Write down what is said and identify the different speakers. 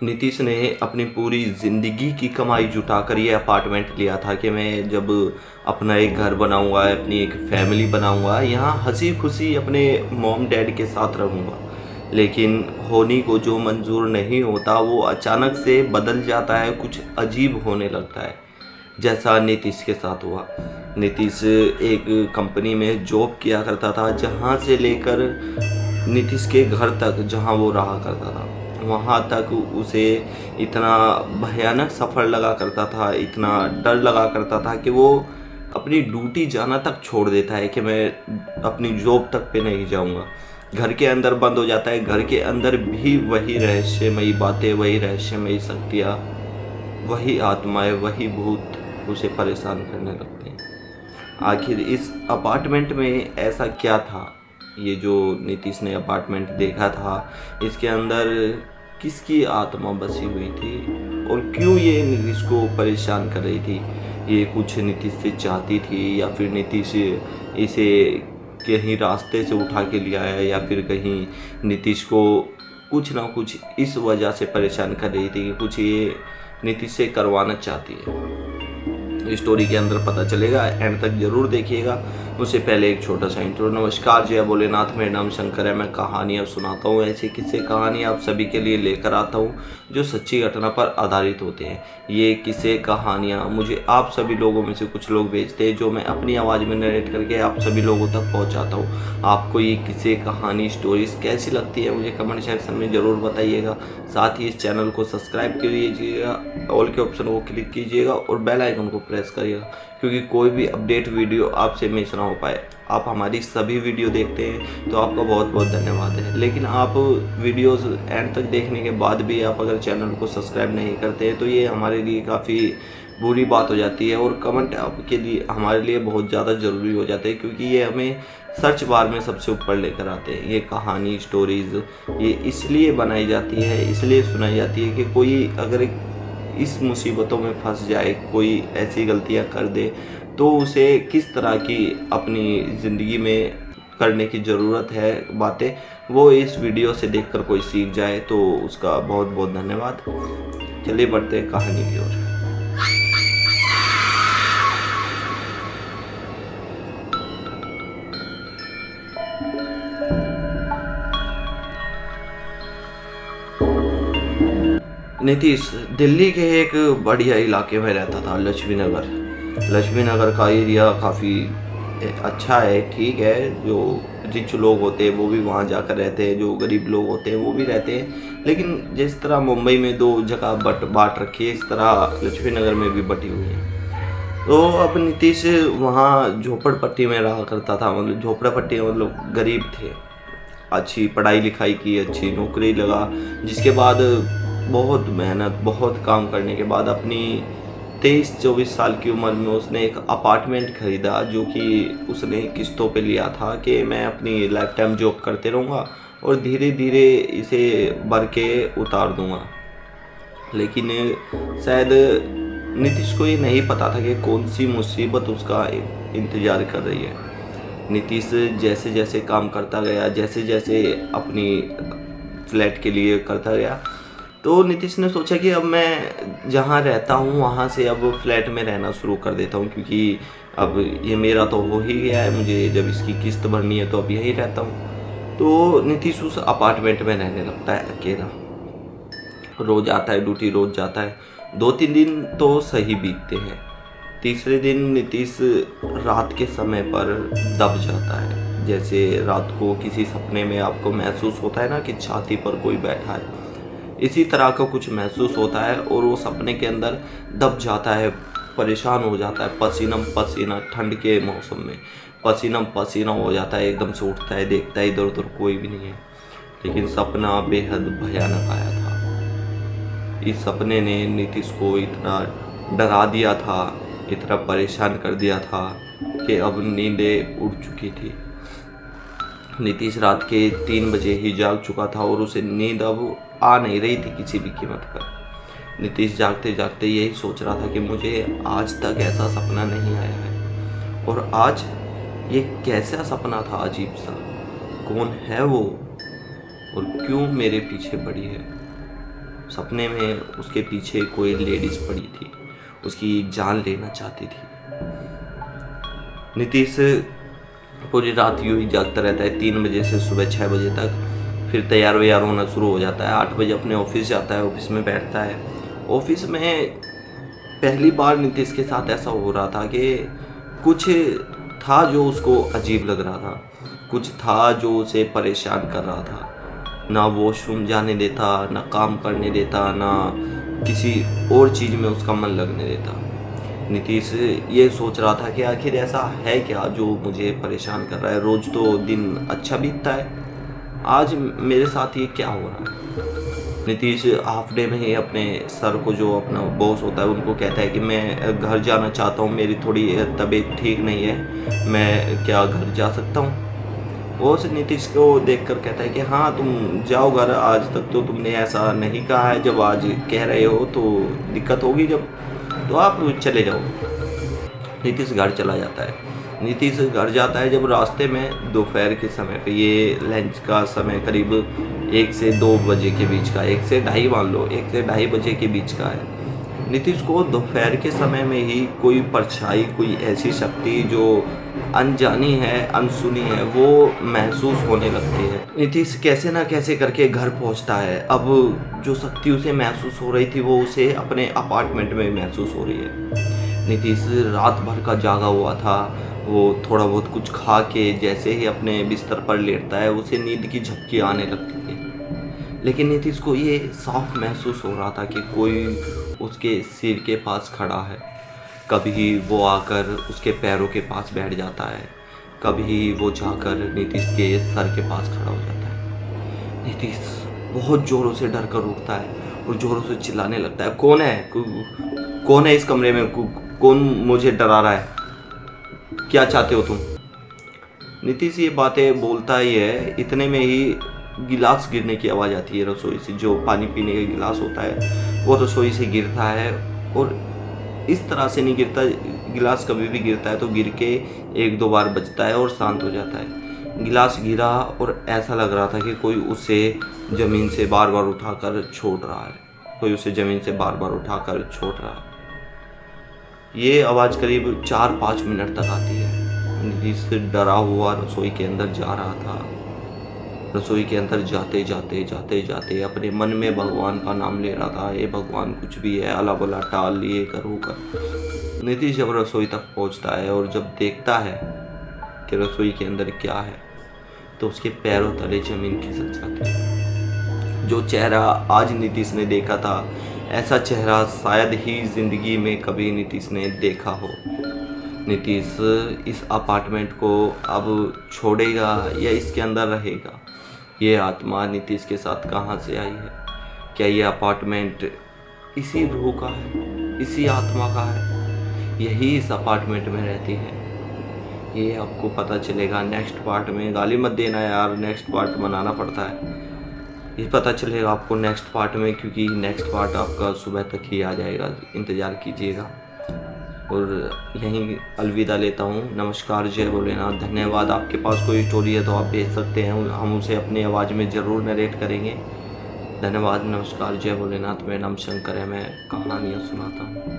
Speaker 1: नीतीश ने अपनी पूरी ज़िंदगी की कमाई जुटाकर ये अपार्टमेंट लिया था कि मैं जब अपना एक घर बनाऊंगा, अपनी एक फैमिली बनाऊंगा, यहाँ हंसी खुशी अपने मॉम डैड के साथ रहूंगा। लेकिन होनी को जो मंजूर नहीं होता वो अचानक से बदल जाता है, कुछ अजीब होने लगता है। जैसा नीतीश के साथ हुआ। नीतीश एक कंपनी में जॉब किया करता था, जहाँ से लेकर नीतीश के घर तक जहाँ वो रहा करता था वहाँ तक उसे इतना भयानक सफ़र लगा करता था, इतना डर लगा करता था कि वो अपनी ड्यूटी जाना तक छोड़ देता है कि मैं अपनी जॉब तक पे नहीं जाऊँगा। घर के अंदर बंद हो जाता है। घर के अंदर भी वही रहस्यमयी बातें, वही रहस्यमयी शक्तियाँ, वही आत्माएं, वही भूत उसे परेशान करने लगते हैं। आखिर इस अपार्टमेंट में ऐसा क्या था? ये जो नीतीश ने अपार्टमेंट देखा था, इसके अंदर किसकी आत्मा बसी हुई थी और क्यों ये नीतीश को परेशान कर रही थी? ये कुछ नीतीश से चाहती थी या फिर नीतीश इसे कहीं रास्ते से उठा के ले आया, या फिर कहीं नीतीश को कुछ ना कुछ इस वजह से परेशान कर रही थी कि कुछ ये नीतीश से करवाना चाहती है। स्टोरी के अंदर पता चलेगा, एंड तक जरूर देखिएगा। उससे पहले एक छोटा सा इंट्रो। नमस्कार, जय भोलेनाथ। मेरा नाम शंकर है। मैं कहानियाँ सुनाता हूँ, ऐसे किस्से कहानी आप सभी के लिए लेकर आता हूँ जो सच्ची घटना पर आधारित होते हैं। ये किस्से कहानियाँ मुझे आप सभी लोगों में से कुछ लोग भेजते हैं, जो मैं अपनी आवाज़ में नरेट करके आप सभी लोगों तक पहुँचाता हूँ। आपको ये किस्से कहानी स्टोरीज कैसी लगती है मुझे कमेंट सेक्शन में ज़रूर बताइएगा। साथ ही इस चैनल को सब्सक्राइब कर लीजिएगा, ऑल के ऑप्शन को क्लिक कीजिएगा और बेल आइकन को प्रेस करिएगा, क्योंकि कोई भी अपडेट वीडियो आपसे मिस ना हो पाए। आप हमारी सभी वीडियो देखते हैं तो आपका बहुत बहुत धन्यवाद है। लेकिन आप वीडियोस एंड तक देखने के बाद भी आप अगर चैनल को सब्सक्राइब नहीं करते हैं तो ये हमारे लिए काफ़ी बुरी बात हो जाती है, और कमेंट आपके लिए हमारे लिए बहुत ज़्यादा ज़रूरी हो जाते हैं, क्योंकि ये हमें सर्च बार में सबसे ऊपर लेकर आते हैं। ये कहानी स्टोरीज़ ये इसलिए बनाई जाती है, इसलिए सुनाई जाती है कि कोई अगर इस मुसीबतों में फंस जाए, कोई ऐसी गलतियां कर दे, तो उसे किस तरह की अपनी ज़िंदगी में करने की ज़रूरत है बातें, वो इस वीडियो से देखकर कोई सीख जाए तो उसका बहुत बहुत धन्यवाद। चलिए बढ़ते हैं कहानी की ओर। नीतीश दिल्ली के एक बढ़िया इलाके में रहता था, लक्ष्मी नगर। लक्ष्मी नगर का एरिया काफ़ी अच्छा है, ठीक है। जो रिच लोग होते हैं वो भी वहाँ जाकर रहते हैं, जो गरीब लोग होते हैं वो भी रहते हैं। लेकिन जिस तरह मुंबई में दो जगह बांट रखी है, इस तरह लक्ष्मी नगर में भी बटी हुई है। तो अब नीतीश वहाँ झोपड़पट्टी में रहा करता था, मतलब झोपड़पट्टी मतलब गरीब थे। अच्छी पढ़ाई लिखाई की, अच्छी नौकरी लगा, जिसके बाद बहुत मेहनत, बहुत काम करने के बाद अपनी 23-24 साल की उम्र में उसने एक अपार्टमेंट खरीदा, जो कि उसने किस्तों पे लिया था कि मैं अपनी लाइफ टाइम जॉब करते रहूँगा और धीरे धीरे इसे भर के उतार दूँगा। लेकिन शायद नीतीश को ये नहीं पता था कि कौन सी मुसीबत उसका इंतज़ार कर रही है। नीतीश जैसे जैसे काम करता गया, जैसे जैसे अपनी फ्लैट के लिए करता गया, तो नीतीश ने सोचा कि अब मैं जहाँ रहता हूँ वहाँ से अब फ्लैट में रहना शुरू कर देता हूँ, क्योंकि अब ये मेरा तो हो ही गया है, मुझे जब इसकी किस्त भरनी है तो अब यहीं रहता हूँ। तो नीतीश उस अपार्टमेंट में रहने लगता है अकेला। रोज़ आता है ड्यूटी, रोज़ जाता है। 2-3 दिन तो सही बीतते हैं। तीसरे दिन नीतीश रात के समय पर दब जाता है। जैसे रात को किसी सपने में आपको महसूस होता है ना कि छाती पर कोई बैठा है, इसी तरह का कुछ महसूस होता है और वो सपने के अंदर दब जाता है, परेशान हो जाता है, पसीना पसीना, ठंड के मौसम में पसीना पसीना हो जाता है, एकदम से उठता है, देखता है इधर उधर कोई भी नहीं है। लेकिन सपना बेहद भयानक आया था। इस सपने ने नीतीश को इतना डरा दिया था, इतना परेशान कर दिया था कि अब नींदें उड़ चुकी थी। नीतीश रात के 3 बजे ही जाग चुका था और उसे नींद अब आ नहीं रही थी किसी भी कीमत पर। नीतीश जागते जागते यही सोच रहा था कि मुझे आज तक ऐसा सपना नहीं आया है, और आज ये कैसा सपना था अजीब सा। कौन है वो और क्यों मेरे पीछे पड़ी है? सपने में उसके पीछे कोई लेडीज़ पड़ी थी, उसकी जान लेना चाहती थी। नीतीश पूरी रात यूँ ही जागता रहता है, 3 बजे से सुबह 6 बजे तक। फिर तैयार वैयार होना शुरू हो जाता है, 8 बजे अपने ऑफिस जाता है, ऑफिस में बैठता है। ऑफिस में पहली बार नीतीश के साथ ऐसा हो रहा था कि कुछ था जो उसको अजीब लग रहा था, कुछ था जो उसे परेशान कर रहा था। ना वॉशरूम जाने देता, ना काम करने देता, ना किसी और चीज़ में उसका मन लगने देता। नीतीश ये सोच रहा था कि आखिर ऐसा है क्या जो मुझे परेशान कर रहा है। रोज़ तो दिन अच्छा बीतता है, आज मेरे साथ ये क्या हो रहा है। नीतीश हाफ डे में ही अपने सर को, जो अपना बॉस होता है, उनको कहता है कि मैं घर जाना चाहता हूँ, मेरी थोड़ी तबीयत ठीक नहीं है, मैं क्या घर जा सकता हूँ। बॉस नीतीश को देखकर कहता है कि हाँ तुम जाओ घर, आज तक तो तुमने ऐसा नहीं कहा है, जब आज कह रहे हो तो दिक्कत होगी, जब तो आप चले जाओ। नीतीश घर चला जाता है। नीतीश घर जाता है जब रास्ते में दोपहर के समय पे, ये लंच का समय करीब 1 से 2 बजे के बीच का, 1 से ढाई मान लो, 1 से ढाई बजे के बीच का है। नीतीश को दोपहर के समय में ही कोई परछाई, कोई ऐसी शक्ति जो अनजानी है, अनसुनी है, वो महसूस होने लगती है। नीतीश कैसे ना कैसे करके घर पहुंचता है। अब जो शक्ति उसे महसूस हो रही थी वो उसे अपने अपार्टमेंट में महसूस हो रही है। नीतीश रात भर का जागा हुआ था, वो थोड़ा बहुत कुछ खा के जैसे ही अपने बिस्तर पर लेटता है उसे नींद की झपकी आने लगती है। लेकिन नीतीश को ये साफ महसूस हो रहा था कि कोई उसके सिर के पास खड़ा है। कभी वो आकर उसके पैरों के पास बैठ जाता है, कभी वो जाकर नीतीश के सर के पास खड़ा हो जाता है। नीतीश बहुत ज़ोरों से डर कर उठता है और ज़ोरों से चिल्लाने लगता है, कौन है, कौन है इस कमरे में, कौन मुझे डरा रहा है, क्या चाहते हो तुम। नीतीश ये बातें बोलता ही है, इतने में ही गिलास गिरने की आवाज़ आती है रसोई से। जो पानी पीने का गिलास होता है वो रसोई से गिरता है, और इस तरह से नहीं गिरता, गिलास कभी भी गिरता है तो गिर के 1-2 बार बजता है और शांत हो जाता है। गिलास गिरा और ऐसा लग रहा था कि कोई उसे ज़मीन से बार बार उठाकर छोड़ रहा है, कोई उसे ज़मीन से बार बार उठाकर छोड़ रहा है। ये आवाज़ करीब 4-5 मिनट तक आती है। नीतीश डरा हुआ रसोई के अंदर जा रहा था। रसोई के अंदर जाते जाते अपने मन में भगवान का नाम ले रहा था, ये भगवान कुछ भी है, अला बला टाल, ये करो कर। नीतीश जब रसोई तक पहुंचता है और जब देखता है कि रसोई के अंदर क्या है, तो उसके पैरों तले ज़मीन खिसक जाती है। जो चेहरा आज नीतीश ने देखा था, ऐसा चेहरा शायद ही ज़िंदगी में कभी नीतीश ने देखा हो। नीतीश इस अपार्टमेंट को अब छोड़ेगा या इसके अंदर रहेगा, ये आत्मा नीतीश के साथ कहाँ से आई है। क्या ये अपार्टमेंट इसी रूह का है, इसी आत्मा का है, यही इस अपार्टमेंट में रहती है। ये आपको पता चलेगा नेक्स्ट पार्ट में। गाली मत देना यार, नेक्स्ट पार्ट बनाना पड़ता है। ये पता चलेगा आपको नेक्स्ट पार्ट में, क्योंकि नेक्स्ट पार्ट आपका सुबह तक ही आ जाएगा, इंतज़ार कीजिएगा। और यहीं अलविदा लेता हूँ। नमस्कार, जय भोलेनाथ। धन्यवाद। आपके पास कोई स्टोरी है तो आप भेज सकते हैं, हम उसे अपनी आवाज़ में ज़रूर नरेट करेंगे। धन्यवाद, नमस्कार, जय भोलेनाथ। मेरा नाम शंकर है, मैं कहानियाँ सुनाता हूँ।